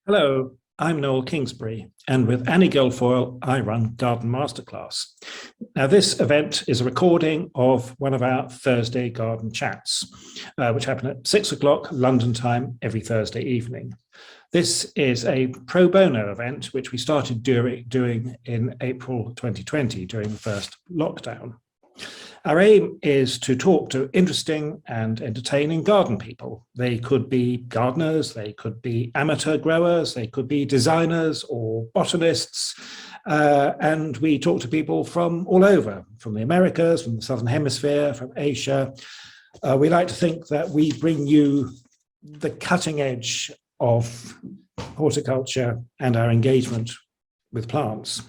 Hello, I'm Noel Kingsbury, and with Annie Guilfoyle, I run Garden Masterclass. Now, this event is a recording of one of our Thursday garden chats, which happen at 6 o'clock London time every Thursday evening. This is a pro bono event, which we started doing in April 2020 during the first lockdown. Our aim is to talk to interesting and entertaining garden people. They could be gardeners, they could be amateur growers, they could be designers or botanists. And we talk to people from all over, from the Americas, from the Southern Hemisphere, from Asia. We like to think that we bring you the cutting edge of horticulture and our engagement with plants.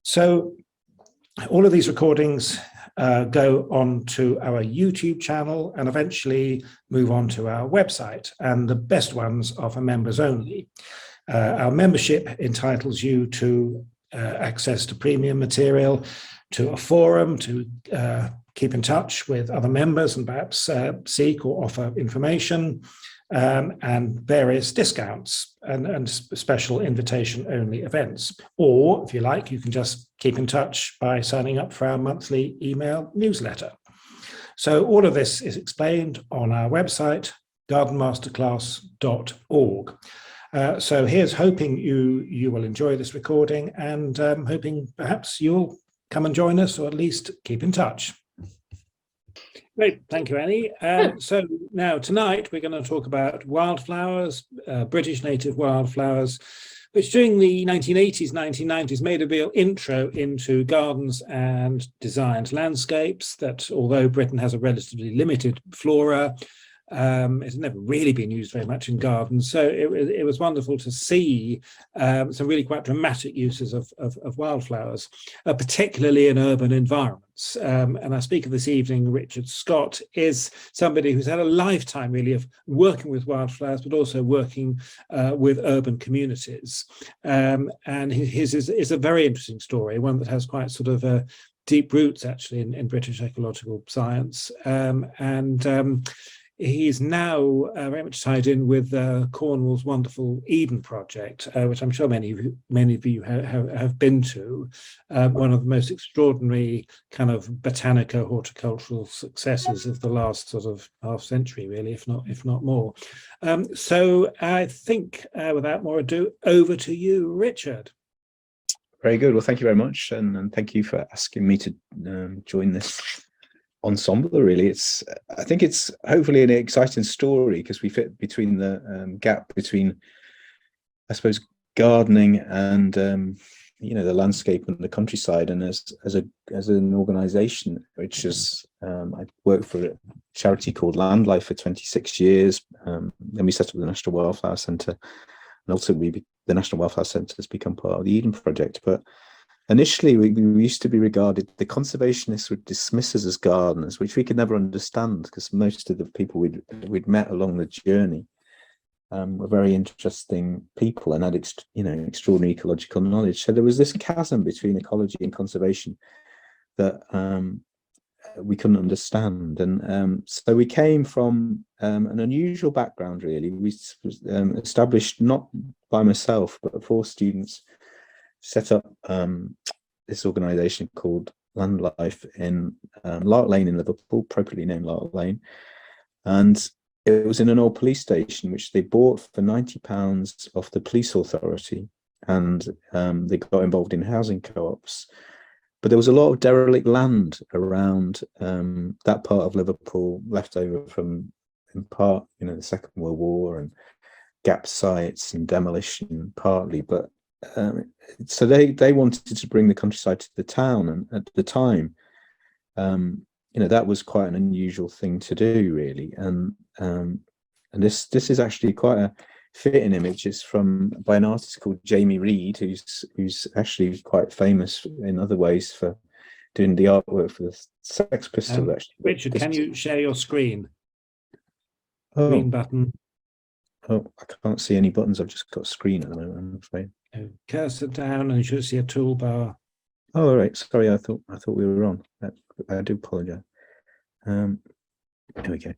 So all of these recordings go on to our YouTube channel and eventually move on to our website. And the best ones are for members only. Our membership entitles you to access to premium material, to a forum, to keep in touch with other members and perhaps seek or offer information, and various discounts and special invitation-only events. Or, if you like, you can just keep in touch by signing up for our monthly email newsletter. So all of this is explained on our website, gardenmasterclass.org. So here's hoping you will enjoy this recording, and hoping perhaps you'll come and join us, or at least keep in touch. Great, thank you, Annie. So now tonight we're going to talk about wildflowers, British native wildflowers, which during the 1980s, 1990s made a real intro into gardens and designed landscapes that, although Britain has a relatively limited flora, it's never really been used very much in gardens. So it was wonderful to see some really quite dramatic uses of wildflowers, particularly in urban environments. And our speaker this evening, Richard Scott, is somebody who's had a lifetime really of working with wildflowers, but also working with urban communities. And his is a very interesting story, one that has quite sort of deep roots actually in British ecological science. He's now very much tied in with Cornwall's wonderful Eden project, which I'm sure many of you have been to. One of the most extraordinary kind of botanico-horticultural successes of the last sort of half century, really, if not more. So I think, without more ado, over to you, Richard. Very good. Well, thank you very much, and thank you for asking me to join this ensemble. Really, I think it's hopefully an exciting story because we fit between the gap between, I suppose, gardening and the landscape and the countryside. And as an organisation, which is I worked for a charity called Landlife for 26 years. Then we set up the National Wildflower Centre, and ultimately the National Wildflower Centre has become part of the Eden project. But initially, we used to be regarded, the conservationists would dismiss us as gardeners, which we could never understand because most of the people we'd met along the journey were very interesting people and had extraordinary ecological knowledge. So there was this chasm between ecology and conservation that we couldn't understand. And so we came from an unusual background, really. We established, not by myself, but 4 students, set up this organisation called Landlife in Lark Lane in Liverpool, appropriately named Lark Lane. And it was in an old police station, which they bought for £90 off the police authority. And they got involved in housing co-ops. But there was a lot of derelict land around that part of Liverpool, left over from, in part, the Second World War, and gap sites and demolition partly. But so they wanted to bring the countryside to the town, and at the time, that was quite an unusual thing to do, really. And this is actually quite a fitting image. It's by an artist called Jamie Reed, who's actually quite famous in other ways for doing the artwork for the Sex Pistols. Actually, Richard, can you share your screen? Oh. Green button. Oh, I can't see any buttons. I've just got a screen at the moment, I'm afraid. Cursor down and you should see a toolbar. Oh, all right. Sorry, I thought we were on. I do apologise. Here we go.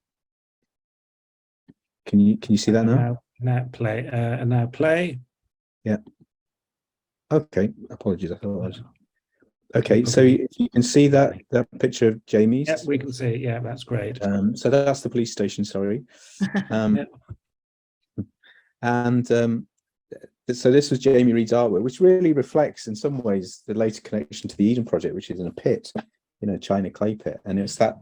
Can you see that now? Now play. And now play. Yeah. Okay. Apologies. I thought I was. Okay. So if you can see that picture of Jamie's. Yeah, we can see. Yeah, that's great. So that's the police station. Sorry. Yeah. And so this was Jamie Reed's artwork, which really reflects, in some ways, the later connection to the Eden Project, which is in a pit, China clay pit, and it's that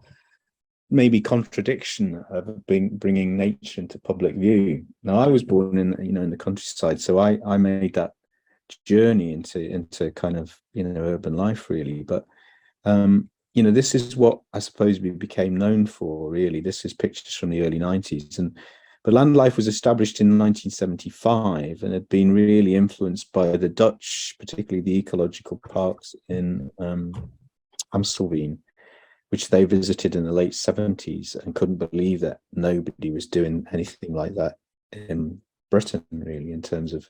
maybe contradiction of bringing nature into public view. Now, I was born in the countryside, so I made that journey into kind of urban life, really. But this is what I suppose we became known for, really. This is pictures from the early 90s, but land life was established in 1975 and had been really influenced by the Dutch, particularly the ecological parks in Amstelveen, which they visited in the late 70s and couldn't believe that nobody was doing anything like that in Britain, really, in terms of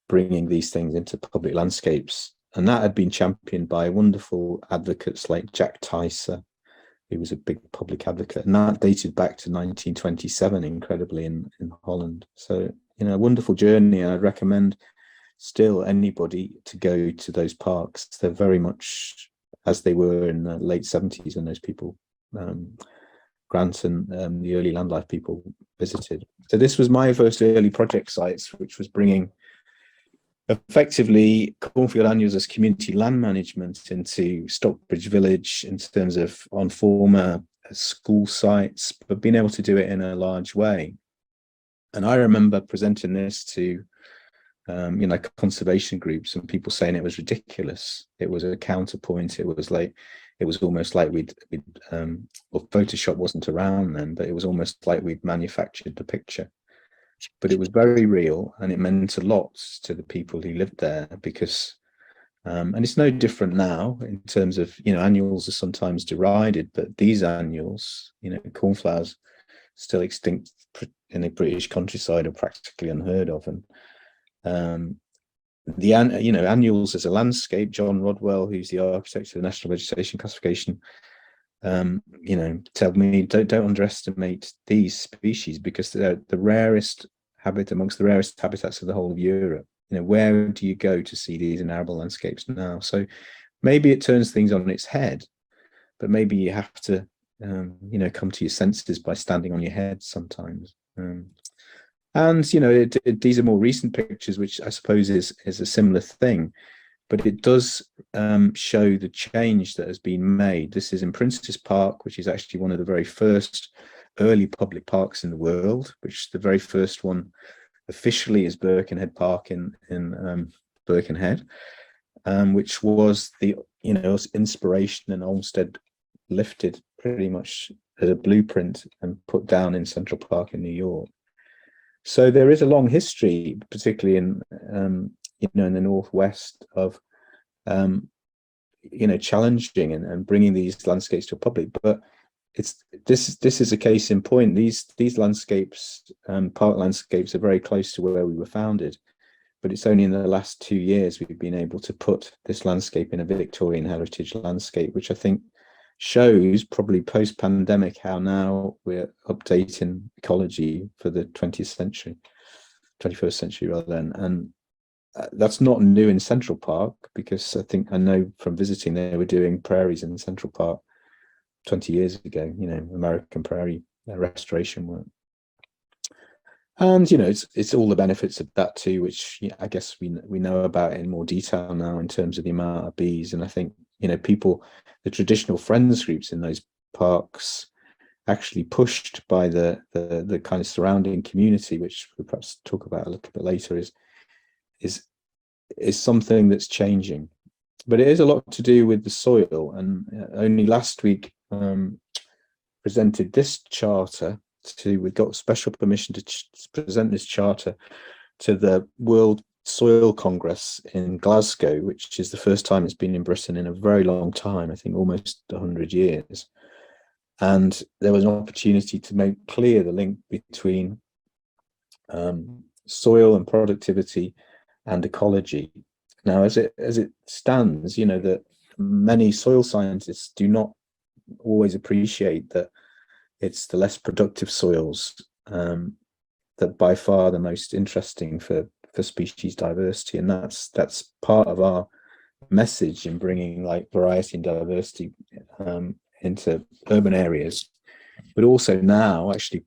bringing these things into public landscapes. And that had been championed by wonderful advocates like Jack Tyser, who was a big public advocate. And that dated back to 1927, incredibly, in Holland. So, a wonderful journey. I'd recommend still anybody to go to those parks. They're very much as they were in the late 70s when those people, Grant and the early land life people visited. So this was my first early project sites, which was bringing effectively cornfield annuals as community land management into Stockbridge Village in terms of on former school sites, but being able to do it in a large way. And I remember presenting this to conservation groups and people saying it was ridiculous. It was a counterpoint. It was almost like Photoshop wasn't around then, but it was almost like we'd manufactured the picture. But it was very real, and it meant a lot to the people who lived there because, and it's no different now in terms of, annuals are sometimes derided, but these annuals, cornflowers, still extinct in the British countryside, are practically unheard of. And the annuals as a landscape, John Rodwell, who's the architect of the National Vegetation Classification, tell me don't underestimate these species because they're the rarest amongst the rarest habitats of the whole of Europe. Where do you go to see these in arable landscapes now? So maybe it turns things on its head, but maybe you have to come to your senses by standing on your head sometimes. And these are more recent pictures, which I suppose is a similar thing, but it does show the change that has been made. This is in Prince's Park, which is actually one of the very first early public parks in the world, which the very first one officially is Birkenhead Park in Birkenhead, which was the inspiration, and Olmsted lifted pretty much as a blueprint and put down in Central Park in New York. So there is a long history, particularly in in the northwest, of challenging and bringing these landscapes to a public. But this is a case in point. These landscapes, park landscapes, are very close to where we were founded. But it's only in the last 2 years we've been able to put this landscape in a Victorian heritage landscape, which I think shows, probably post-pandemic, how now we're updating ecology for the 21st century rather than. And that's not new in Central Park, because I know from visiting they were doing prairies in Central Park 20 years ago, American prairie restoration work. And it's all the benefits of that too, which I guess we know about in more detail now in terms of the amount of bees. And I think people, the traditional friends groups in those parks, actually pushed by the kind of surrounding community, which we'll perhaps talk about a little bit later, is something that's changing. But it is a lot to do with the soil. And only last week presented this charter we got special permission to present this charter to the World Soil Congress in Glasgow, which is the first time it's been in Britain in a very long time, I think almost 100 years. And there was an opportunity to make clear the link between soil and productivity and ecology. Now, as it stands, that many soil scientists do not always appreciate that it's the less productive soils that by far the most interesting for species diversity, and that's part of our message in bringing like variety and diversity into urban areas, but also now actually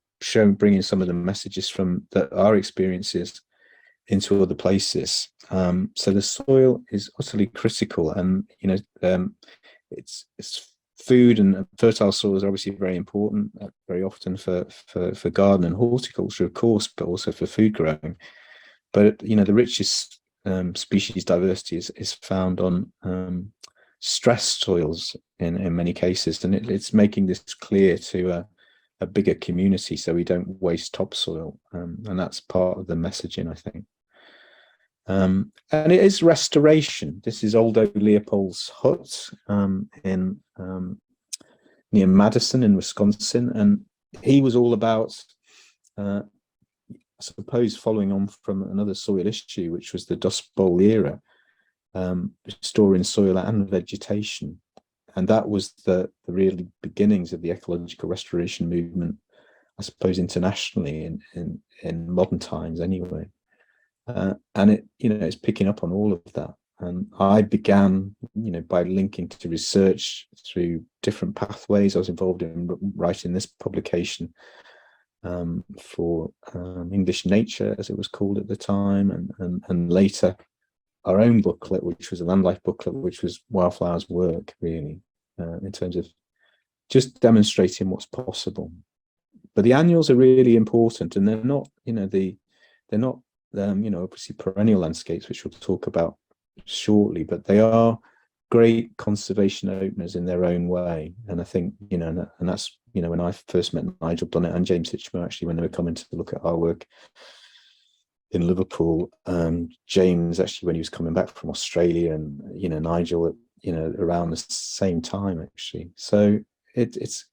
bringing some of the messages from our experiences into other places. So the soil is utterly critical, and it's food and fertile soils are obviously very important, very often for garden and horticulture, of course, but also for food growing. But the richest species diversity is found on stressed soils in many cases, and it's making this clear to a bigger community, so we don't waste topsoil, and that's part of the messaging, I think. And it is restoration. This is Aldo Leopold's hut in near Madison in Wisconsin, and he was all about, I suppose, following on from another soil issue, which was the Dust Bowl era, restoring soil and vegetation. And that was the really beginnings of the ecological restoration movement, I suppose, internationally in modern times anyway. And it's picking up on all of that. And I began, by linking to research through different pathways. I was involved in writing this publication for English Nature, as it was called at the time, and later our own booklet, which was a land life booklet, which was Wildflowers' work, really, in terms of just demonstrating what's possible. But the annuals are really important, and they're not, obviously perennial landscapes, which we'll talk about shortly, but they are great conservation openers in their own way. And I think, and that's, when I first met Nigel Dunnett and James Hitchmer, actually, when they were coming to look at our work in Liverpool, James, actually, when he was coming back from Australia, and, Nigel, around the same time, actually. So it's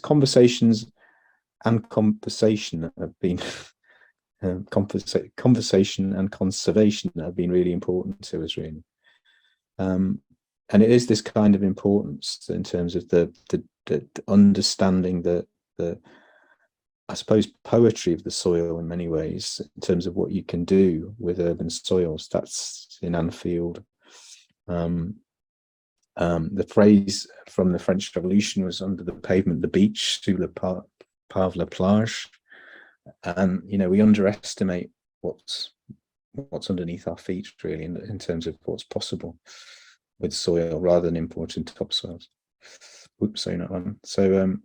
conversations and conversation that have been conversation and conservation that have been really important to us, really. And it is this kind of importance in terms of the understanding the I suppose poetry of the soil in many ways, in terms of what you can do with urban soils. That's in Anfield. The phrase from the French Revolution was under the pavement, the beach, sous le pave la plage. And we underestimate what's underneath our feet, really, in terms of what's possible with soil rather than importing topsoils. Oops, sorry, not one. So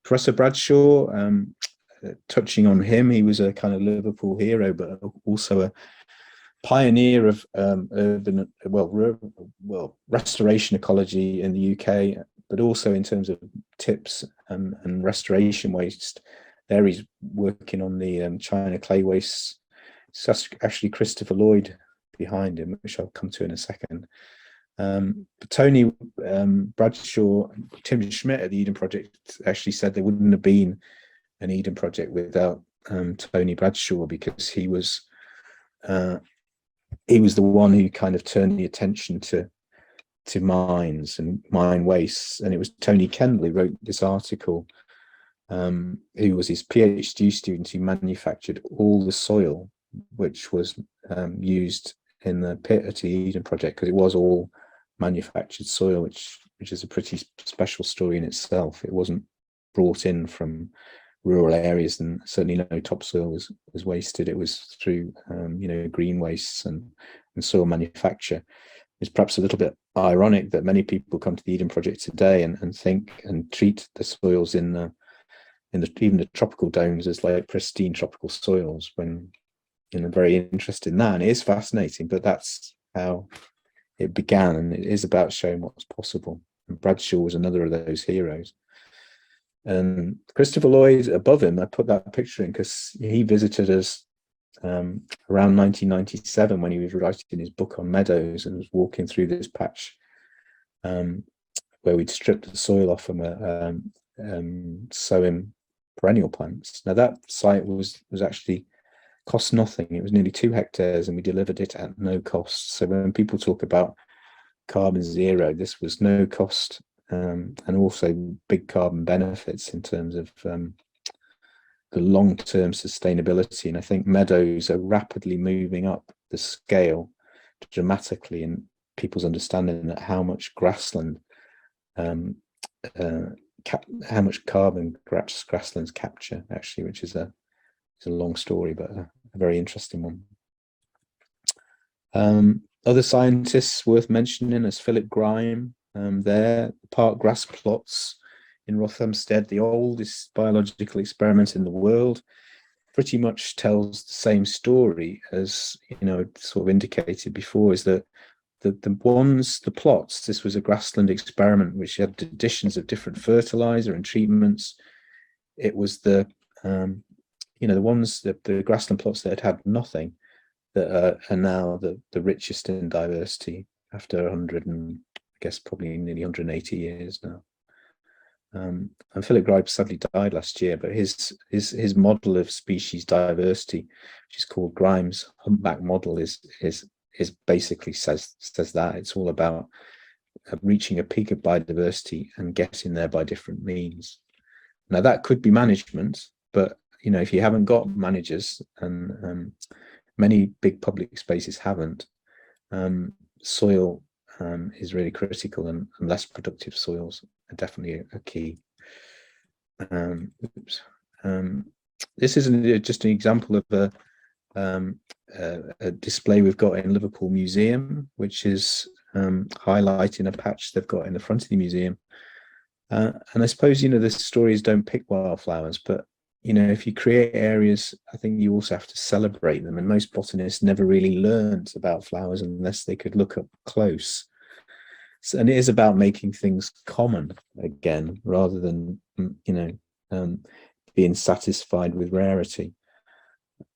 Professor Bradshaw, touching on him, he was a kind of Liverpool hero, but also a pioneer of urban, restoration ecology in the UK, but also in terms of tips and restoration waste. There he's working on the China clay wastes. It's actually Christopher Lloyd behind him, which I'll come to in a second. But Tony Bradshaw, Tim Smit at the Eden Project actually said there wouldn't have been an Eden Project without Tony Bradshaw, because he was the one who kind of turned the attention to mines and mine wastes. And it was Tony Kendall who wrote this article, who was his PhD student, who manufactured all the soil which was used in the pit at the Eden Project, because it was all manufactured soil, which is a pretty special story in itself. It wasn't brought in from rural areas, and certainly no topsoil was wasted. It was through green wastes and soil manufacture. It's perhaps a little bit ironic that many people come to the Eden Project today and think and treat the soils in even the tropical domes as like pristine tropical soils, when very interested in that. And it is fascinating, but that's how it began, and it is about showing what's possible. And Bradshaw was another of those heroes. And Christopher Lloyd above him, I put that picture in because he visited us around 1997 when he was writing his book on meadows, and was walking through this patch where we'd stripped the soil off and sowing perennial plants. Now that site was actually cost nothing. It was nearly 2 hectares, and we delivered it at no cost. So when people talk about carbon zero, this was no cost, and also big carbon benefits in terms of the long-term sustainability. And I think meadows are rapidly moving up the scale dramatically in people's understanding that how much grassland, how much carbon grasslands capture, actually, which is a long story, but a very interesting one. Other scientists worth mentioning is Philip Grime, there, park grass plots in Rothamsted, the oldest biological experiment in the world, pretty much tells the same story as, sort of indicated before, is that the plots, this was a grassland experiment which had additions of different fertilizer and treatments. It was the grassland plots that had nothing that are now the richest in diversity after 100 and I guess probably nearly 180 years now. And Philip Grime sadly died last year, but his model of species diversity, which is called Grime's humpback model, is basically says that it's all about reaching a peak of biodiversity and getting there by different means. Now that could be management, but if you haven't got managers, and many big public spaces haven't, soil is really critical, and less productive soils are definitely a key. This is just an example of a display we've got in Liverpool Museum, which is highlighting a patch they've got in the front of the museum. And I suppose, the stories don't pick wildflowers, but if you create areas, I think you also have to celebrate them. And most botanists never really learned about flowers unless they could look up close. So, and it is about making things common again, rather than, being satisfied with rarity.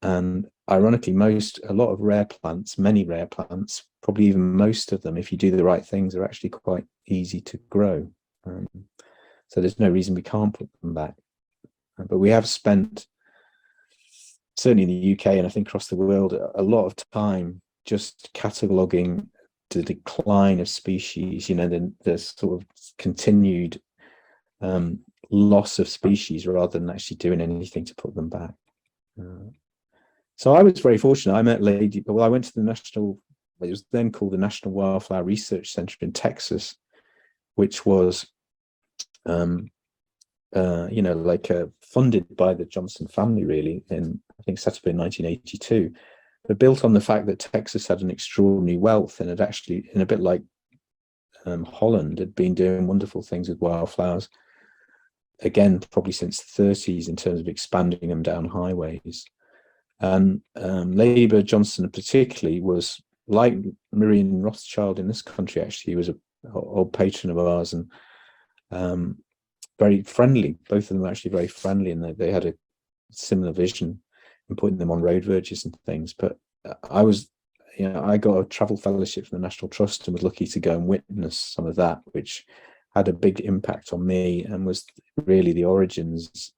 And ironically, a lot of rare plants, many rare plants, probably even most of them, if you do the right things, are actually quite easy to grow. So there's no reason we can't put them back. But we have spent, certainly in the UK and I think across the world, a lot of time just cataloguing the decline of species, the sort of continued loss of species, rather than actually doing anything to put them back. So I was very fortunate. I met I went to it was then called the National Wildflower Research Center in Texas, which was funded by the Johnson family, really, I think set up in 1982, but built on the fact that Texas had an extraordinary wealth, and had actually, in a bit like Holland, had been doing wonderful things with wildflowers, again, probably since the 30s, in terms of expanding them down highways. And Ladybird Johnson particularly was like Miriam Rothschild in this country. Actually, he was an old patron of ours, and very friendly. Both of them were actually very friendly, and they had a similar vision in putting them on road verges and things. But I got a travel fellowship from the National Trust and was lucky to go and witness some of that, which had a big impact on me, and was really the origins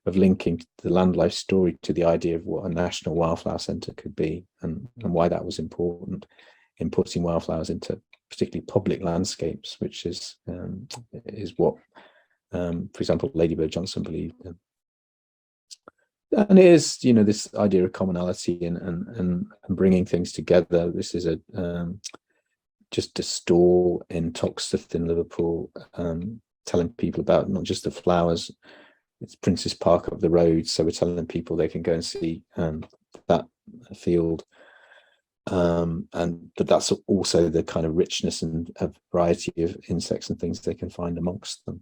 of linking the land life story to the idea of what a national wildflower centre could be, and why that was important in putting wildflowers into particularly public landscapes, which is what, for example, Ladybird Johnson believed in. And it is, this idea of commonality and bringing things together. This is just a stall in Toxteth in Liverpool, telling people about not just the flowers. It's Prince's Park up the road, so we're telling people they can go and see that field, but that's also the kind of richness and a variety of insects and things they can find amongst them.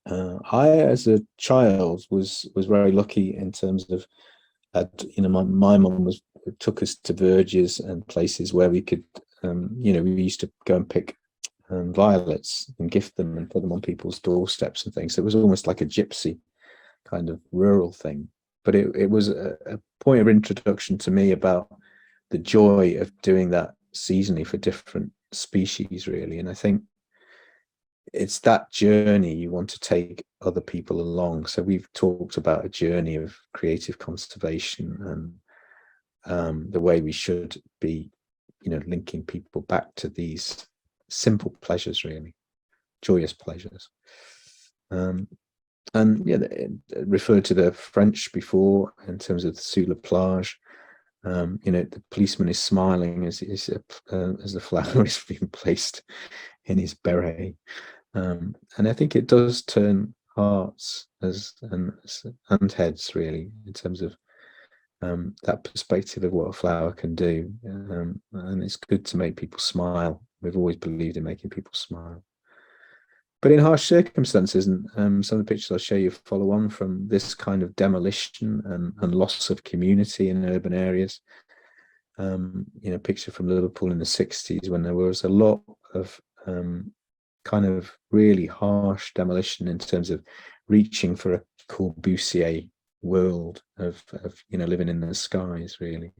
I, as a child, was very lucky in terms of, my mum took us to verges and places where we could, we used to go and pick violets and gift them and put them on people's doorsteps and things. So it was almost like a gypsy kind of rural thing, but it was a point of introduction to me about the joy of doing that seasonally for different species, really. And I think it's that journey you want to take other people along. So we've talked about a journey of creative conservation, and the way we should be, linking people back to these simple pleasures, really joyous pleasures. And yeah, it referred to the French before in terms of the sous la plage. The policeman is smiling as the flower is being placed in his beret. And I think it does turn hearts and heads, really, in terms of that perspective of what a flower can do. And it's good to make people smile. We've always believed in making people smile. But in harsh circumstances, and some of the pictures I'll show you follow on from this kind of demolition and loss of community in urban areas. Picture from Liverpool in the 60s, when there was a lot of kind of really harsh demolition in terms of reaching for a Corbusier world of living in the skies, really.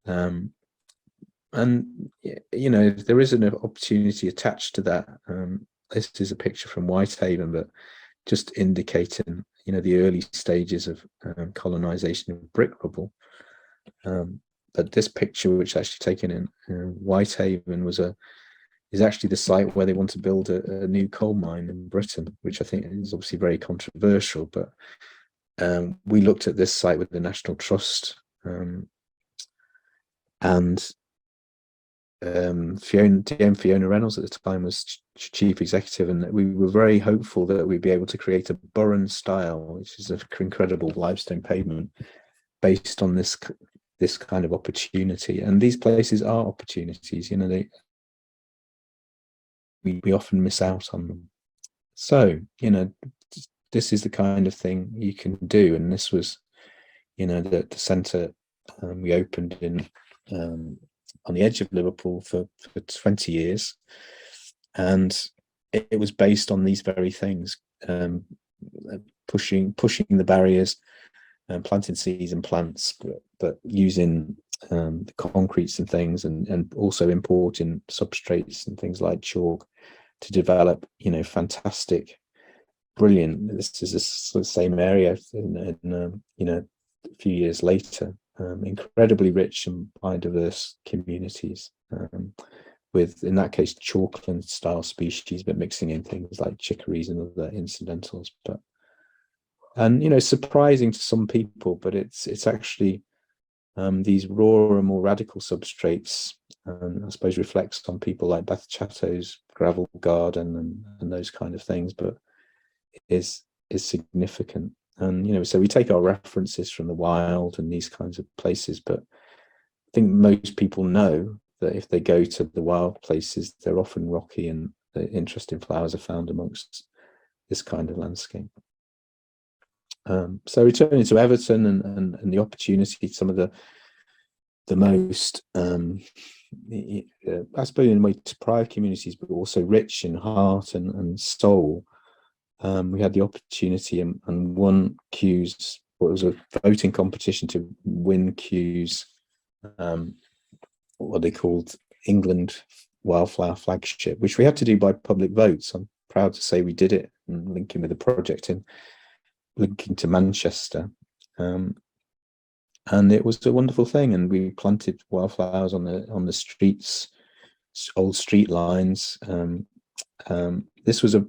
And there is an opportunity attached to that. This is a picture from Whitehaven, but just indicating the early stages of colonization of brick rubble. But this picture, which is actually taken in Whitehaven, is actually the site where they want to build a new coal mine in Britain, which I think is obviously very controversial. But we looked at this site with the National Trust, and Fiona Reynolds at the time was chief executive, and we were very hopeful that we'd be able to create a Burren style, which is an incredible limestone pavement based on this kind of opportunity. And these places are opportunities, we often miss out on them. So this is the kind of thing you can do. And this was the centre we opened in on the edge of Liverpool for 20 years, and it was based on these very things, pushing the barriers, planting seeds and plants, but using the concretes and things, and also importing substrates and things like chalk to develop fantastic, brilliant. This is the same area in a few years later. Incredibly rich and biodiverse communities, with, in that case, chalkland style species, but mixing in things like chicories and other incidentals. And surprising to some people, but it's actually these raw and more radical substrates, I suppose, reflects on people like Beth Chatto's gravel garden and those kind of things, but is significant. And so we take our references from the wild and these kinds of places, but I think most people know that if they go to the wild places, they're often rocky, and the interesting flowers are found amongst this kind of landscape. So returning to Everton and the opportunity, some of the most, I suppose, in a way, deprived communities, but also rich in heart and soul. We had the opportunity and won Kew's, what was a voting competition to win Kew's, what they called England Wildflower Flagship, which we had to do by public votes. I'm proud to say we did it, and linking with a project linking to Manchester. And it was a wonderful thing, and we planted wildflowers on the streets, old street lines. This was a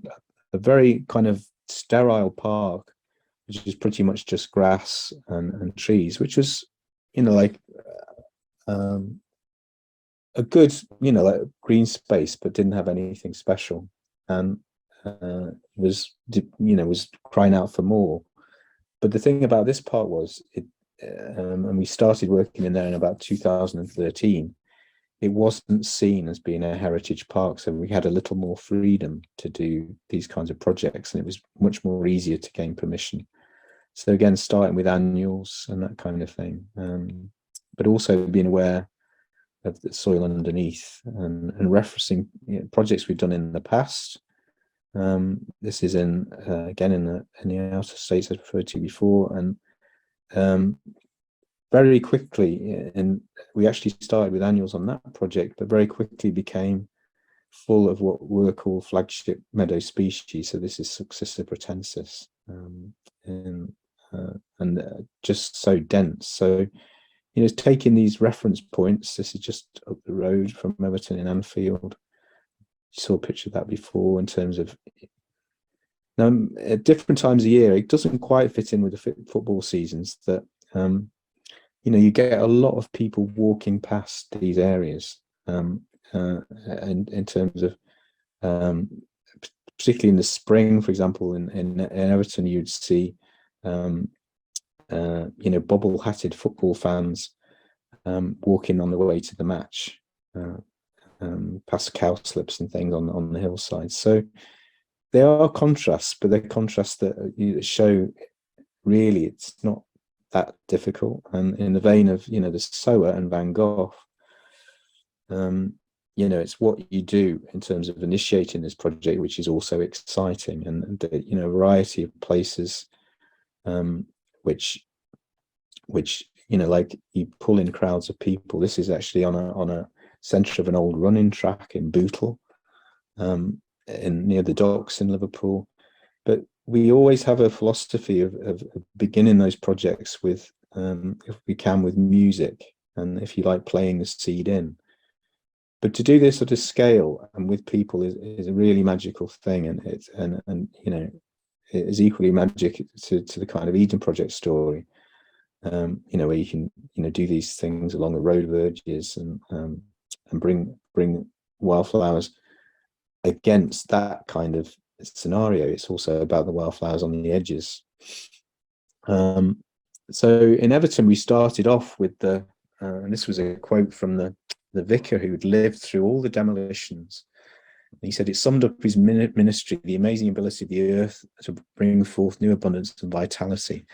very kind of sterile park, which is pretty much just grass and trees, which was, a good, like green space, but didn't have anything special, and was crying out for more. But the thing about this park was and we started working in there in about 2013. It wasn't seen as being a heritage park, so we had a little more freedom to do these kinds of projects, and it was much more easier to gain permission. So again, starting with annuals and that kind of thing, but also being aware of the soil underneath and referencing projects we've done in the past. This is again in the outer states I referred to before, and very quickly, and we actually started with annuals on that project, but very quickly became full of what were called flagship meadow species. So this is Successa pratensis, and just so dense. So taking these reference points. This is just up the road from Everton in Anfield. You saw a picture of that before in terms of Now, at different times of year, it doesn't quite fit in with the football seasons that, you get a lot of people walking past these areas, and in terms of, particularly in the spring, for example, in Everton, you'd see, bobble-hatted football fans walking on the way to the match, past cowslips and things on the hillside. So there are contrasts, but they're contrasts that show really it's not that difficult. And in the vein of the Sower and Van Gogh, it's what you do in terms of initiating this project, which is also exciting, and a variety of places, which like you pull in crowds of people. This is actually on a centre of an old running track in Bootle, near the docks in Liverpool. But we always have a philosophy of beginning those projects with, if we can, with music, and if you like, playing the seed in. But to do this at a scale and with people is a really magical thing, and it is equally magic to the kind of Eden Project story, where you can do these things along the road verges and bring wildflowers against that kind of scenario. It's also about the wildflowers on the edges. So in Everton, we started off with and this was a quote from the vicar who'd lived through all the demolitions. He said it summed up his ministry, the amazing ability of the earth to bring forth new abundance and vitality.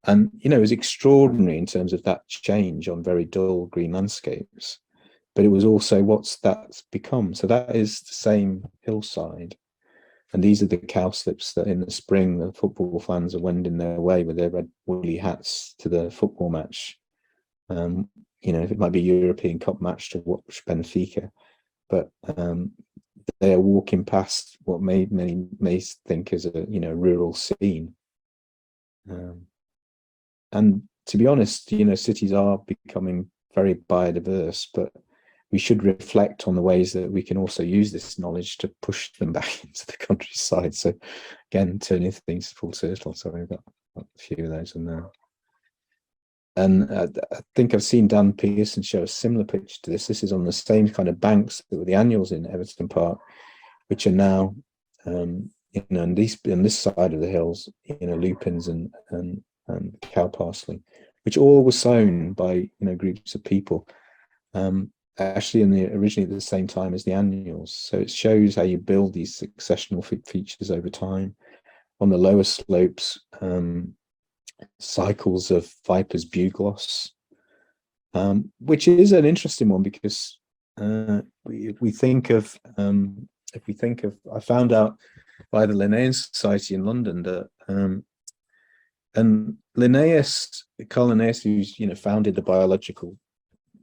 And, it was extraordinary in terms of that change on very dull green landscapes. But it was also what's that's become. So that is the same hillside. And these are the cowslips that in the spring, the football fans are wending their way with their red woolly hats to the football match. It might be a European Cup match to watch Benfica, but they are walking past what many may think is a rural scene. And to be honest, cities are becoming very biodiverse, but we should reflect on the ways that we can also use this knowledge to push them back into the countryside. So again, turning things full circle. So we've got a few of those in there. And I think I've seen Dan Pearson show a similar picture to this. This is on the same kind of banks that were the annuals in Everton Park, which are now, on this side of the hills, lupins and cow parsley, which all were sown by groups of people, actually originally at the same time as the annuals. So it shows how you build these successional features over time. On the lower slopes, cycles of Viper's bugloss, which is an interesting one because if we think of, I found out by the Linnaean Society in London that, and Carl Linnaeus, who's founded the biological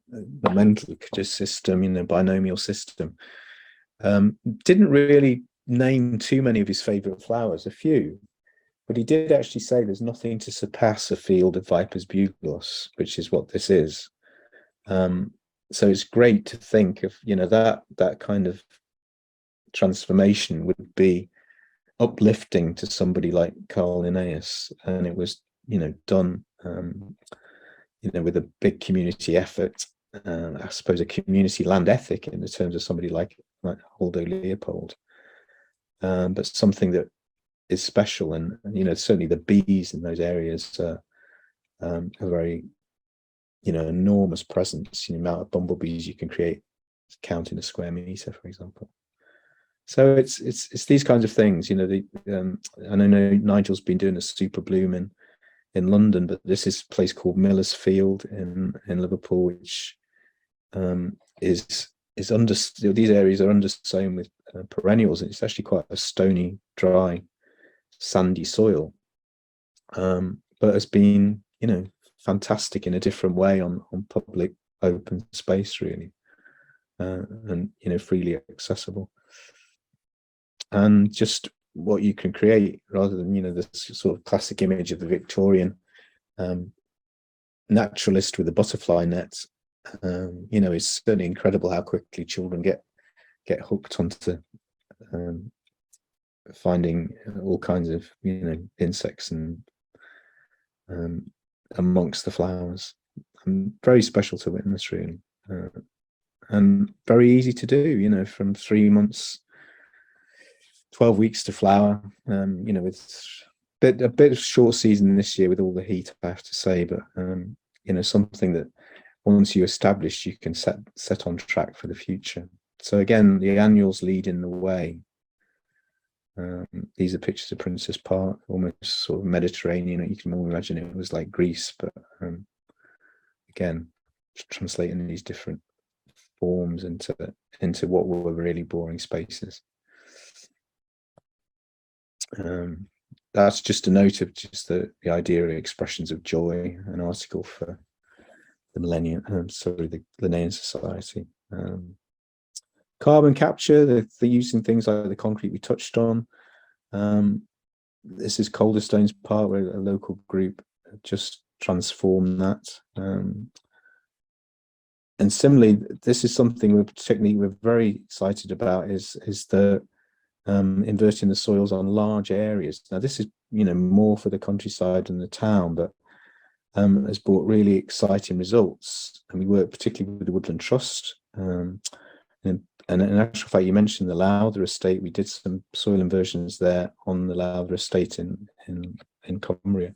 nomenclature system, binomial system, didn't really name too many of his favorite flowers, a few. But he did actually say there's nothing to surpass a field of Viper's bugloss, which is what this is. So it's great to think of, that kind of transformation would be uplifting to somebody like Carl Linnaeus. And it was, done, with a big community effort, I suppose a community land ethic in the terms of somebody like Aldo Leopold. But something that is special, and certainly the bees in those areas are a very enormous presence. The amount of bumblebees you can create, counting a square meter, for example. So it's these kinds of things. And I know Nigel's been doing a super bloom in London, but this is a place called Miller's Field in Liverpool, which is under, these areas are undersown with perennials, and it's actually quite a stony, dry, sandy soil, but has been fantastic in a different way on public open space, really, and freely accessible, and just what you can create rather than this sort of classic image of the Victorian naturalist with a butterfly net. It's certainly incredible how quickly children get hooked onto finding all kinds of insects and amongst the flowers. And very special to witness, really, and very easy to do. From 3 months, 12 weeks to flower. With a bit of short season this year with all the heat, I have to say, but something that once you establish, you can set on track for the future. So again, the annuals leading the way. These are pictures of Princess Park, almost sort of Mediterranean. You can all imagine it was like Greece, but again, translating these different forms into what were really boring spaces. That's just a note of just the idea of expressions of joy, an article for the the Linnean Society. Carbon capture, they're using things like the concrete we touched on. This is Calderstones Park, where a local group just transformed that. And similarly, this is something we're very excited about, is the inverting the soils on large areas. Now, this is more for the countryside and the town, but has brought really exciting results. And we work particularly with the Woodland Trust. And in actual fact, you mentioned the Lowther estate. We did some soil inversions there on the Lowther estate in Cumbria.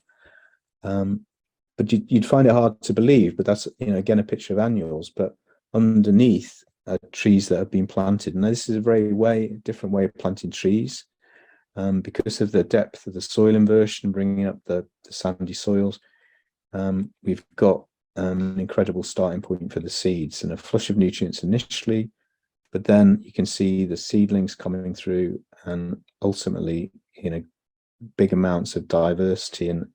But you'd find it hard to believe, but that's again a picture of annuals, but underneath are trees that have been planted. And this is a very different way of planting trees, because of the depth of the soil inversion, bringing up the sandy soils. We've got an incredible starting point for the seeds and a flush of nutrients initially, but then you can see the seedlings coming through, and ultimately big amounts of diversity and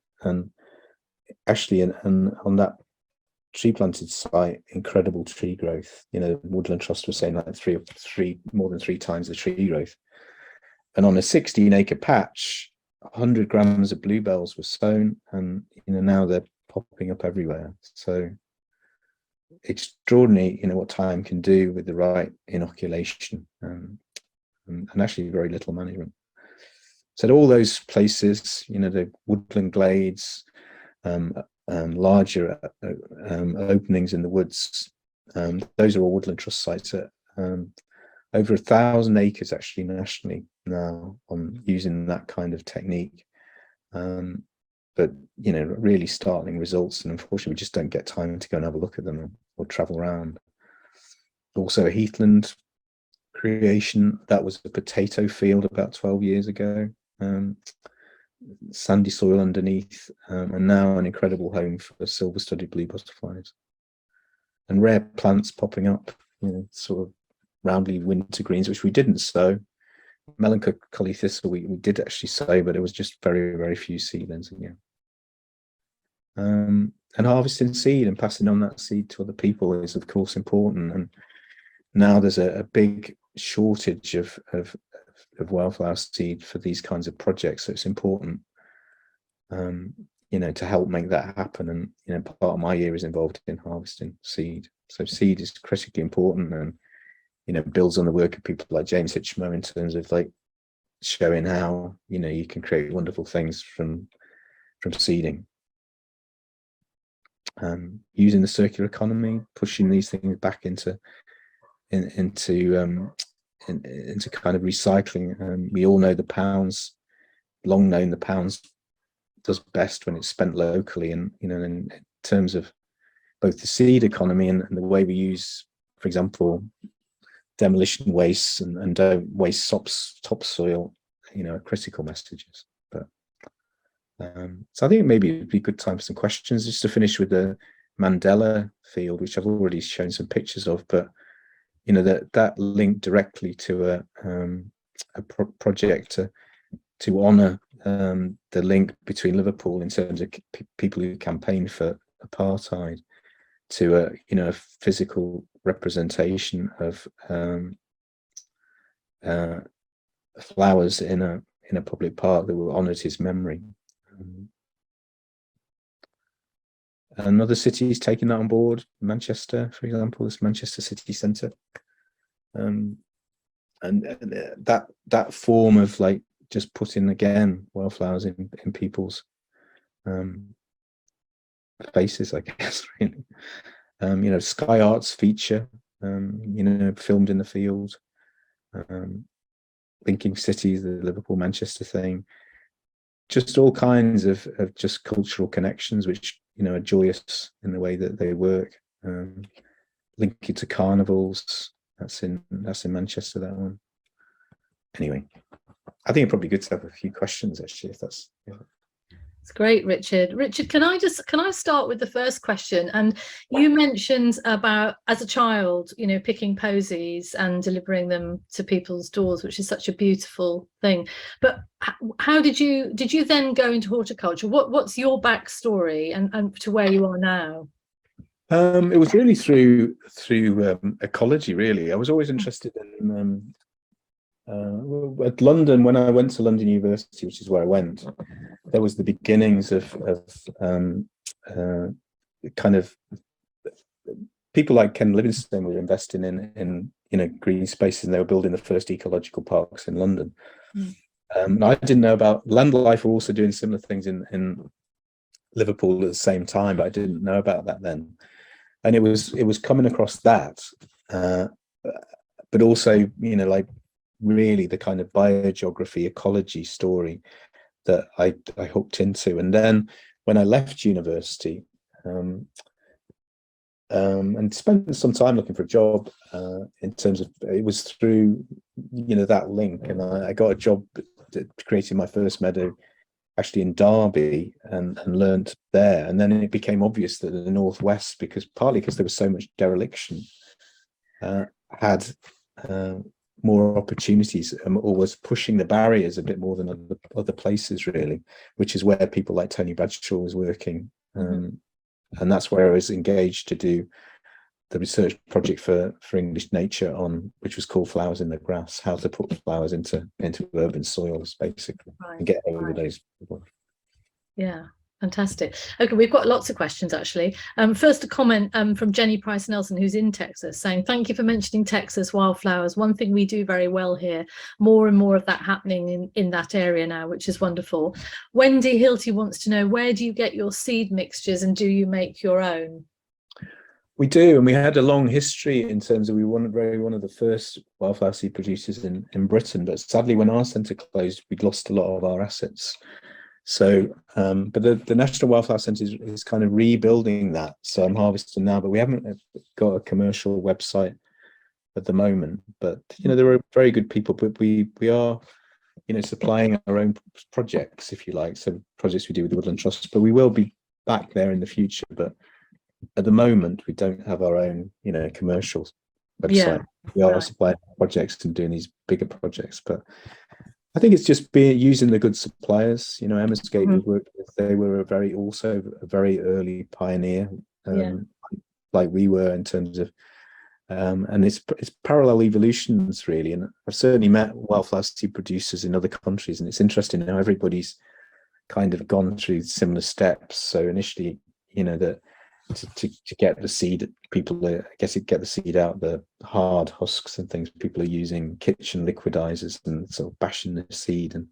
actually and on that tree planted site, incredible tree growth. Woodland Trust was saying like more than three times the tree growth. And on a 16-acre patch, 100 grams of bluebells were sown, and now they're popping up everywhere. So extraordinary, what time can do with the right inoculation, and actually very little management. So all those places, the woodland glades, larger openings in the woods, those are all Woodland Trust sites at over 1,000 acres actually nationally now on using that kind of technique. But really startling results, and unfortunately we just don't get time to go and have a look at them or travel around. Also a heathland creation, that was a potato field about 12 years ago, sandy soil underneath, and now an incredible home for silver-studded blue butterflies and rare plants popping up, sort of roundly wintergreens, which we didn't sow. Melancholy thistle we did actually sow, but it was just very, very few seedlings again. And harvesting seed and passing on that seed to other people is of course important, and now there's a big shortage of wildflower seed for these kinds of projects, so it's important to help make that happen. And part of my year is involved in harvesting seed, so seed is critically important, and builds on the work of people like James Hitchmo in terms of like showing how you can create wonderful things from seeding. Using the circular economy, pushing these things back into kind of recycling. We all know the pounds, long known the pounds does best when it's spent locally, and in terms of both the seed economy and the way we use, for example, demolition wastes and don't waste topsoil, are critical messages. But so I think maybe it'd be a good time for some questions, just to finish with the Mandela Field, which I've already shown some pictures of, but that linked directly to a project to honour the link between Liverpool in terms of people who campaigned for apartheid, to a physical representation of flowers in a public park that will honour his memory. And other cities taking that on board. Manchester, for example, this Manchester city centre, and that form of like just putting again wildflowers in people's faces, I guess. Really, Sky Arts feature, filmed in the field, linking cities, the Liverpool Manchester thing, just all kinds of just cultural connections, which are joyous in the way that they work. Linking to carnivals, that's in Manchester, that one. Anyway, I think it's probably good to have a few questions, actually, if that's. Yeah. It's great, Richard. Richard, can I start with the first question? And you mentioned about, as a child, picking posies and delivering them to people's doors, which is such a beautiful thing. But how did you then go into horticulture? What's your backstory and to where you are now? It was really through ecology, really. I was always interested in at London. When I went to London University, which is where I went, there was the beginnings of kind of people like Ken Livingstone were investing in green spaces, and they were building the first ecological parks in London. And I didn't know about Land Life were also doing similar things in Liverpool at the same time, but I didn't know about that then. And it was coming across that, but also really the kind of biogeography, ecology story that I hooked into. And then when I left university and spent some time looking for a job, in terms of, it was through that link, and I got a job creating my first meadow actually in Derby, and learned there. And then it became obvious that the Northwest, partly because there was so much dereliction, had more opportunities, or was pushing the barriers a bit more than other places, really, which is where people like Tony Bradshaw was working. And that's where I was engaged to do the research project for English Nature which was called Flowers in the Grass, how to put flowers into urban soils, basically, and get over those. Yeah. Fantastic. Okay, we've got lots of questions, actually. First, a comment from Jenny Price Nelson, who's in Texas, saying, thank you for mentioning Texas wildflowers. One thing we do very well here, more and more of that happening in that area now, which is wonderful. Wendy Hilty wants to know, where do you get your seed mixtures, and do you make your own? We do, and we had a long history in terms of, we were one of the first wildflower seed producers in Britain, but sadly when our centre closed, we'd lost a lot of our assets. So, but the National Wildflower Centre is kind of rebuilding that. So I'm harvesting now, but we haven't got a commercial website at the moment. But there are very good people, but we are supplying our own projects, if you like. So projects we do with the Woodland Trust, but we will be back there in the future. But at the moment, we don't have our own commercial website. Yeah, we are supplying projects and doing these bigger projects, but I think it's just using the good suppliers. Emmersgate we worked with, they were also a very early pioneer, like we were, in terms of, and it's parallel evolutions, really. And I've certainly met wildflower seed producers in other countries, and it's interesting how everybody's kind of gone through similar steps. So initially, that to get the seed, get the seed out, the hard husks and things, people are using kitchen liquidizers and sort of bashing the seed, and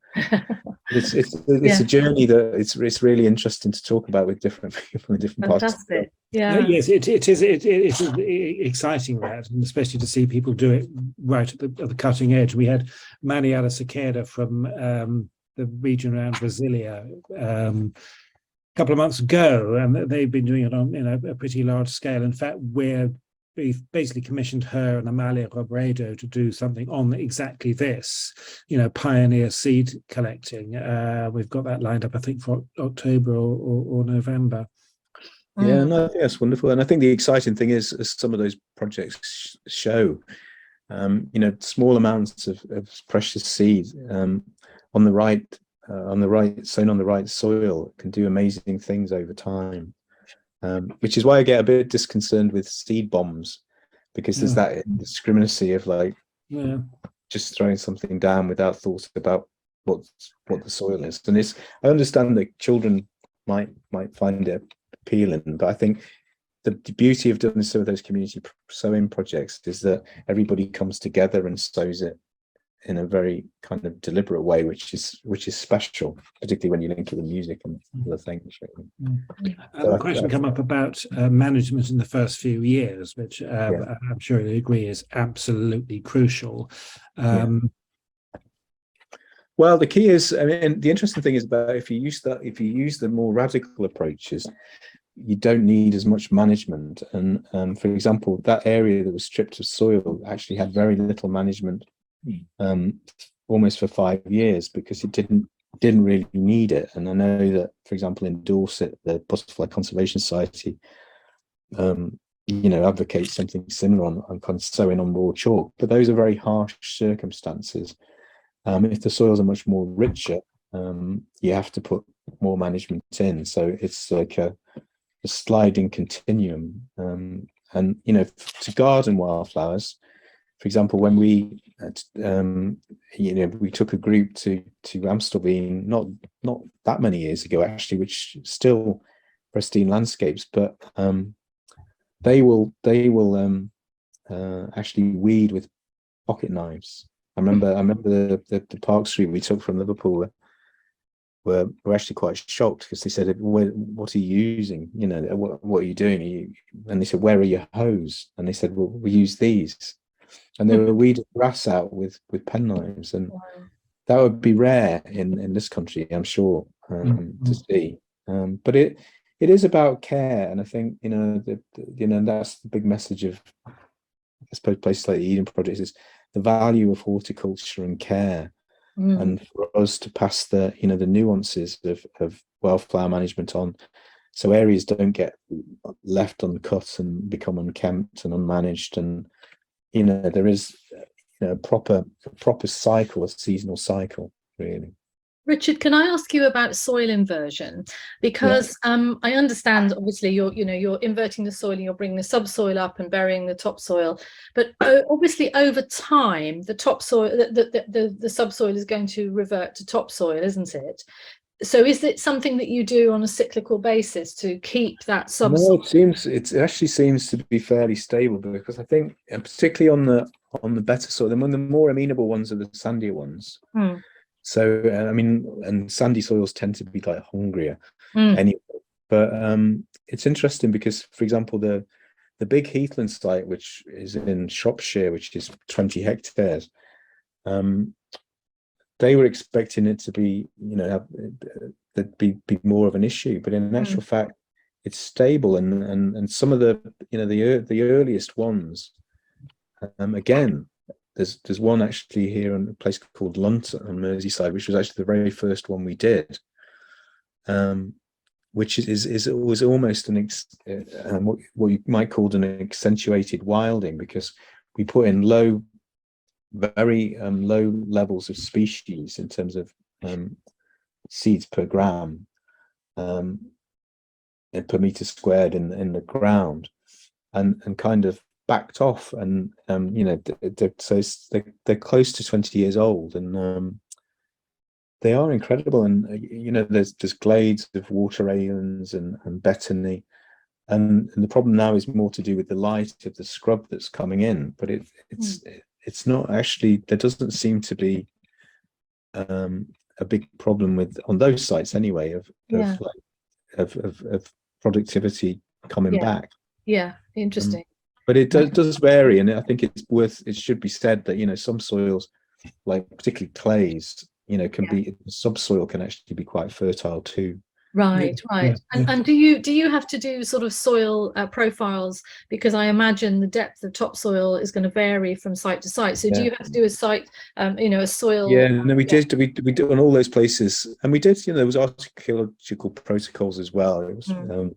it's a journey that it's really interesting to talk about with different people in different parts of the world. Yes, it is exciting, that, and especially to see people do it right at the cutting edge. We had Maniala Cicada from the region around Brasilia couple of months ago, and they've been doing it on a pretty large scale. In fact, we've basically commissioned her and Amalia Robredo to do something on exactly this, pioneer seed collecting. We've got that lined up, I think, for October or November. Yeah, no, I think that's wonderful. And I think the exciting thing is, as some of those projects show, small amounts of precious seed sown on the right soil can do amazing things over time, which is why I get a bit disconcerted with seed bombs, because there's that indiscriminacy of just throwing something down without thought about what the soil is. And I understand that children might find it appealing, but I think the beauty of doing some of those community sowing projects is that everybody comes together and sows it in a very kind of deliberate way, which is special, particularly when you link it with music and other things. Really. A question come up about management in the first few years, which I'm sure you agree is absolutely crucial. Well, the key is, I mean, the interesting thing is that if you use the more radical approaches, you don't need as much management. And for example, that area that was stripped of soil actually had very little management, almost for 5 years, because it didn't really need it. And I know that, for example, in Dorset, the Butterfly Conservation Society, advocates something similar on kind of sowing on raw chalk. But those are very harsh circumstances. If the soils are much more richer, you have to put more management in. So it's like a sliding continuum. And to garden wildflowers, for example, when we took a group to Amstelveen not that many years ago, actually, which still pristine landscapes, but they will actually weed with pocket knives. I remember the Park Street we took from Liverpool were actually quite shocked, because they said, "What are you using? What are you doing?" And they said, "Where are your hoes?" And they said, "Well, we use these." And they were weeding grass out with penknives, and that would be rare in this country, I'm sure, to see. But it is about care, and I think that's the big message of, I suppose, places like the Eden Project, is the value of horticulture and care, and for us to pass the nuances of wildflower management on, so areas don't get left uncut and become unkempt and unmanaged, and there is a proper cycle, a seasonal cycle, really. Richard, can I ask you about soil inversion? Because I understand, obviously, you're inverting the soil and you're bringing the subsoil up and burying the topsoil, but obviously over time the topsoil, the subsoil is going to revert to topsoil, isn't it? So is it something that you do on a cyclical basis to keep that subsoil? No, it actually seems to be fairly stable, because I think, particularly on the better soil, the more amenable ones are the sandier ones. So and sandy soils tend to be like hungrier anyway. But it's interesting because, for example, the big Heathland site, which is in Shropshire, which is 20 hectares, they were expecting it to be, be more of an issue, but in actual fact, it's stable. And some of the earliest ones, again, there's one actually here in a place called Lunt on Merseyside, which was actually the very first one we did, which was almost what you might call an accentuated wilding, because we put in very low levels of species in terms of seeds per gram per meter squared in the ground, and kind of backed off, and so they're close to 20 years old, and they are incredible. And there's glades of water aliens and betony, and the problem now is more to do with the light of the scrub that's coming in, but it's not actually, there doesn't seem to be a big problem on those sites anyway of productivity coming back. Interesting. But it does vary, and I think it should be said that some soils, like particularly clays, the subsoil can actually be quite fertile too. Right. And do you have to do sort of soil profiles, because I imagine the depth of topsoil is going to vary from site to site, so do you have to do a site a soil? We did on all those places, and we did there was archaeological protocols as well. It was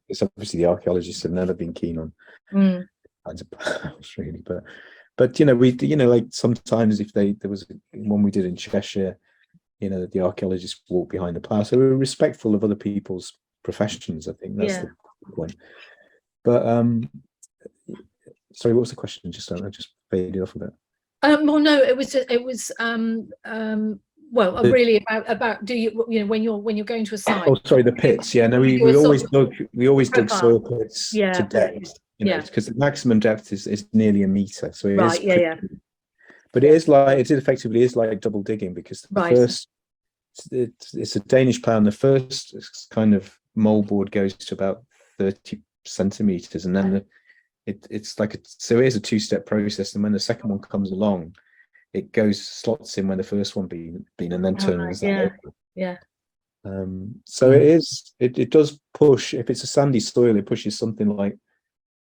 it's obviously the archaeologists have never been keen on kinds of powers, really, but we like sometimes if there was one we did in Cheshire, the archaeologists walk behind the plough, so we're respectful of other people's professions. I think that's the point. But sorry, what was the question? I just faded off a bit. Well, no, it was really about do you when you're going to a site? Oh, sorry, the pits. Yeah, no, we always dug soil pits to depth. Because the maximum depth is nearly a metre. So But it effectively is like double digging, because the Right. first, it's a Danish plan. The first kind of moldboard goes to about 30 centimeters, and then it's like so it is a two-step process. And when the second one comes along, it slots in when the first one been, and then turns that over. Yeah. So it does push. If it's a sandy soil, it pushes something like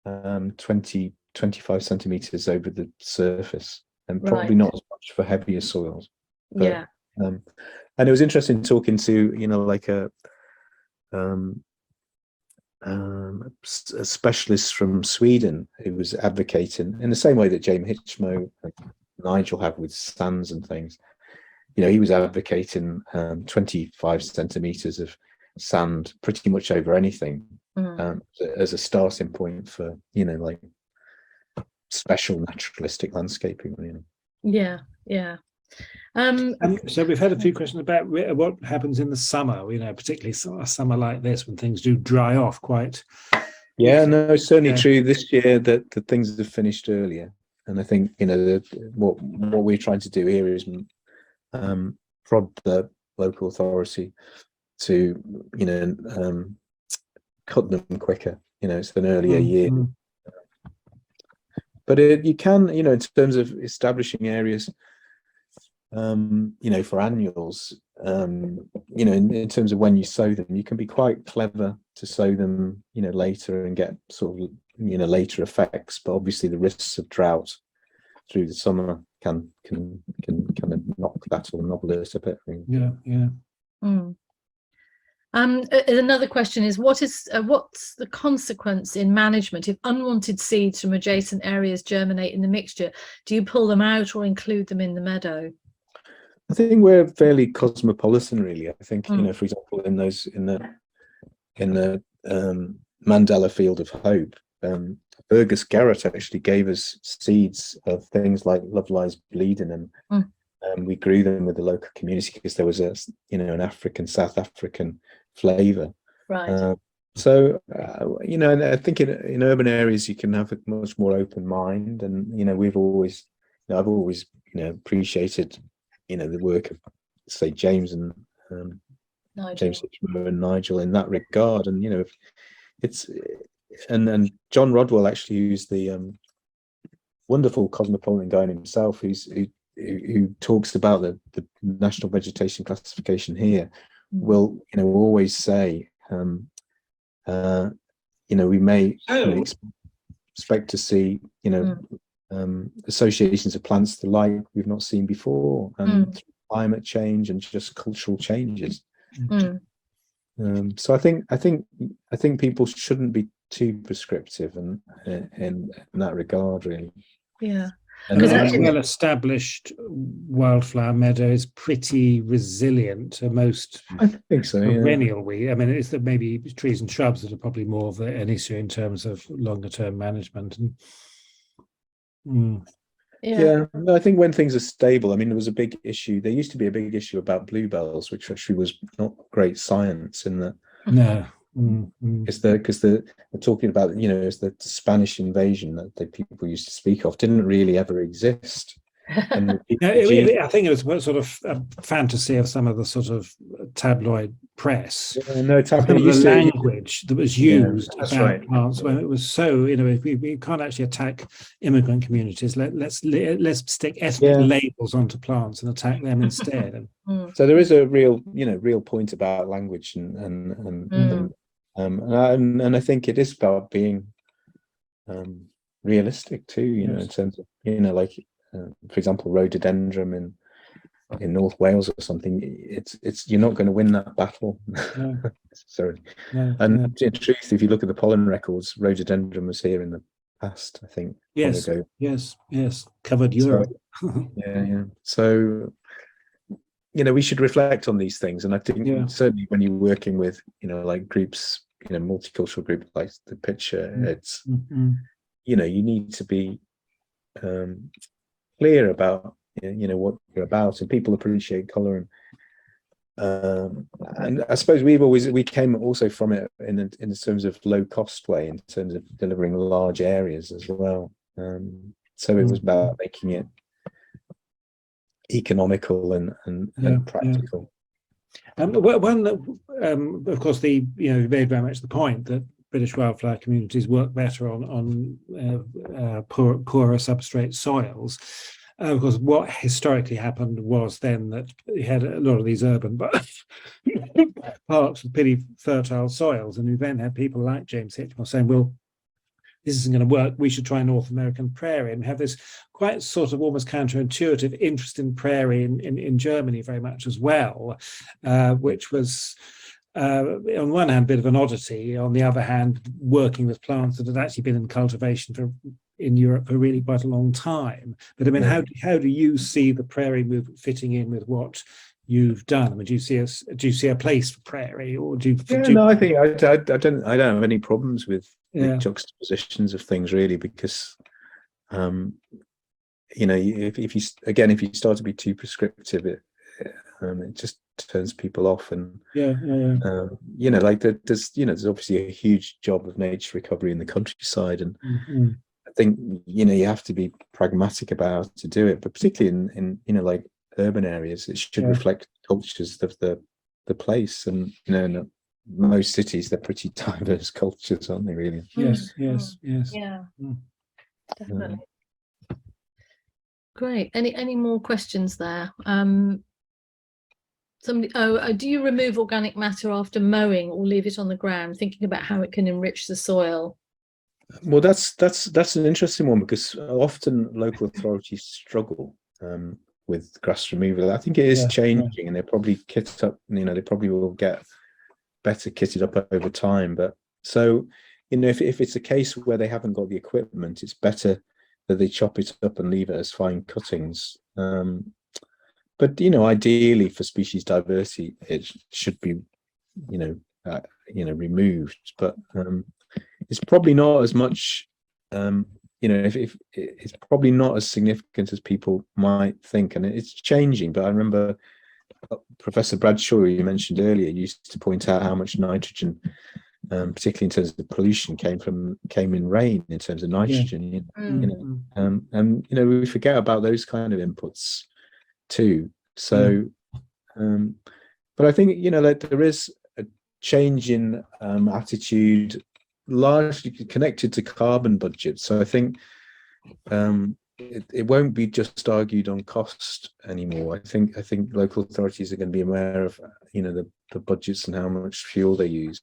20, 25 centimeters over the surface, and probably not as much for heavier soils. But, and it was interesting talking to, you know, like a specialist from Sweden who was advocating in the same way that James Hitchmo and Nigel have with sands and things. You know, he was advocating 25 centimeters of sand pretty much over anything as a starting point for, you know, like special naturalistic landscaping. You know. So we've had a few questions about what happens in the summer, you know, particularly a summer like this when things do dry off quite. Yeah, no, it's certainly true this year that the things have finished earlier. And I think, you know, what we're trying to do here is prod the local authority to, you know, cut them quicker. You know, it's an earlier year. But you can, you know, in terms of establishing areas, you know, for annuals, you know, in terms of when you sow them, you can be quite clever to sow them, you know, later and get sort of, you know, later effects. But obviously the risks of drought through the summer can kind of knock that or nobble it a bit. Another question is, what's the consequence in management if unwanted seeds from adjacent areas germinate in the mixture? Do you pull them out or include them in the meadow? I think we're fairly cosmopolitan, really. I think, you know, for example, in the Mandela Field of Hope, Fergus Garrett actually gave us seeds of things like Lovelies Bleeding, and we grew them with the local community because there was a, you know, an South African flavour. Right. So, you know, and I think in urban areas you can have a much more open mind, and, you know, I've always, you know, appreciated, you know, the work of, say, James and James Hitchmo and Nigel in that regard. And, you know, it's and John Rodwell, actually, who's the wonderful cosmopolitan guy himself, who talks about the national vegetation classification here, will, you know, always say, you know, we may expect to see, you know, associations of plants the like we've not seen before, and climate change and just cultural changes. So I think people shouldn't be too prescriptive in that regard, really. Yeah. And a well-established wildflower meadow is pretty resilient to most, I think so, perennial weed. I mean, it's that maybe trees and shrubs that are probably more of an issue in terms of longer-term management. No, I think when things are stable, I mean, there was a big issue. There used to be a big issue about bluebells, which actually was not great science in that. No. Because they're talking about, you know, it's the Spanish invasion that the people used to speak of didn't really ever exist. And I think it was sort of a fantasy of some of the sort of tabloid press. The language that was used about plants, when it was so, you know, we can't actually attack immigrant communities. Let's stick ethnic labels onto plants and attack them instead. So there is a real point about language and I think it is about being realistic too, you know, in terms of, you know, like for example, rhododendron in North Wales or something. It's you're not going to win that battle necessarily. In truth, if you look at the pollen records, rhododendron was here in the past, I think. Yes, covered Europe. So, you know, we should reflect on these things, and I think certainly when you're working with, you know, like groups, you know, multicultural groups like the Picture, it's you know, you need to be clear about, you know, what you're about, and people appreciate colour, and I suppose we came also from it in terms of low cost way, in terms of delivering large areas as well. So it was about making it economical and practical. One, of course, you made very much the point that British wildflower communities work better on poorer substrate soils. Of course, what historically happened was then that you had a lot of these urban parks with pretty fertile soils, and you then had people like James Hitchell saying, well, this isn't going to work, we should try North American prairie, and we have this quite sort of almost counterintuitive interest in prairie in Germany very much as well, which was on one hand a bit of an oddity, on the other hand working with plants that had actually been in cultivation in Europe for really quite a long time. But I mean, how do you see the prairie movement fitting in with what you've done? I mean, do you see a place for prairie, or do you? No, I think I don't have any problems with the juxtapositions of things really, because if you start to be too prescriptive, it just turns people off, and there's obviously a huge job of nature recovery in the countryside, and I think you have to be pragmatic about to do it, but particularly in like urban areas, it should reflect cultures of the place, and in most cities they're pretty diverse cultures, aren't they, really? Yes. Yeah, definitely. Great. Any more questions there? Somebody, do you remove organic matter after mowing or leave it on the ground, thinking about how it can enrich the soil? Well, that's an interesting one, because often local authorities struggle with grass removal. I think it is changing, and they probably kit up. They probably will get better kitted up over time. But so, if it's a case where they haven't got the equipment, it's better that they chop it up and leave it as fine cuttings. But ideally for species diversity, it should be removed. But it's probably not as much. If it's probably not as significant as people might think, and it's changing. But I remember Professor Bradshaw, who you mentioned earlier, used to point out how much nitrogen, particularly in terms of pollution, came in rain in terms of nitrogen. And we forget about those kind of inputs too. So, but I think there is a change in attitude, largely connected to carbon budgets. So I think it won't be just argued on cost anymore. I think local authorities are going to be aware of the budgets and how much fuel they use,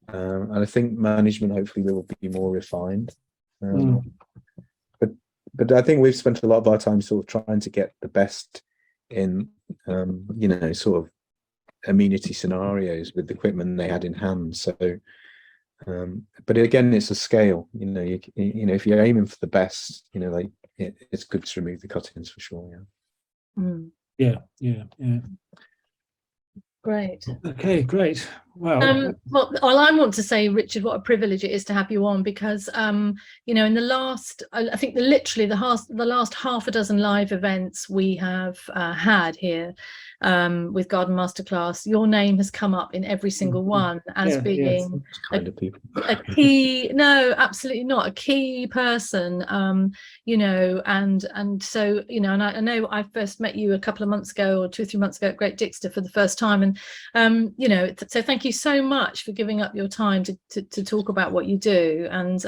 and I think management hopefully will be more refined. But I think we've spent a lot of our time sort of trying to get the best in sort of amenity scenarios with the equipment they had in hand. So but again, it's a scale. If you're aiming for the best, it's good to remove the cuttings for sure. Yeah. Great. Okay, great. Well, all I want to say, Richard, what a privilege it is to have you on, because in the last, I think literally the last half a dozen live events we have had here with Garden Masterclass, your name has come up in every single one as being a key. No, absolutely not, a key person. And so and I know I first met you a couple of months ago, or 2 or 3 months ago, at Great Dixter for the first time, and so thank you so much for giving up your time to talk about what you do, and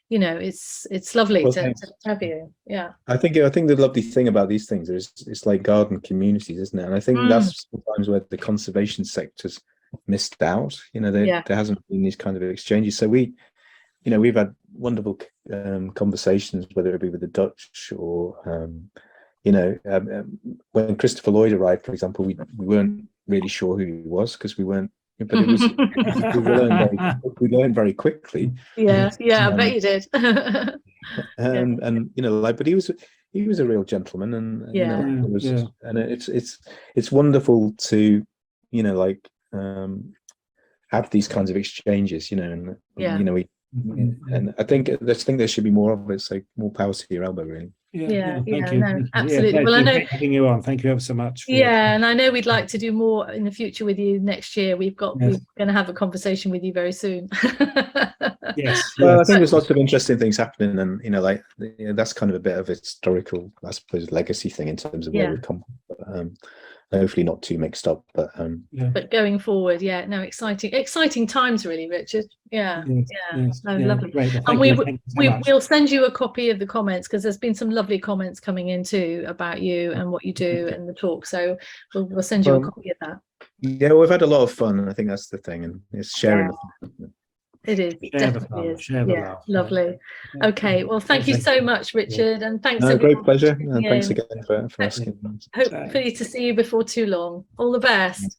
it's lovely to have you. I think the lovely thing about these things is it's like garden communities, isn't it? And I think that's sometimes where the conservation sector's missed out. There hasn't been these kind of exchanges. So we've had wonderful conversations, whether it be with the Dutch or when Christopher Lloyd arrived, for example, we weren't really sure who he was, because we weren't. But it was we learned very quickly. I bet you did. But he was a real gentleman, and and it's wonderful to have these kinds of exchanges, and and I think there should be more of it. So more power to your elbow, really. Thank you. No, absolutely. Well, I know having you on. Thank you ever so much. And I know we'd like to do more in the future with you next year. We're going to have a conversation with you very soon. Yes. Well, I yes. think there's lots of interesting things happening, and like that's kind of a bit of a historical, I suppose, legacy thing in terms of where we've come. But, hopefully not too mixed up, but but going forward, no, exciting times, really, Richard. Lovely. Great. Well, And thank you so much. we'll send you a copy of the comments, because there's been some lovely comments coming in too about you and what you do and the talk. So we'll send you a copy of that. Yeah, we've had a lot of fun, and I think that's the thing, and it's sharing the fun. It is. Share the fun, share the love. Lovely. Okay, well, thank you so much, Richard, and thanks. Great pleasure, and thanks again for asking. Hopefully to see you before too long. All the best.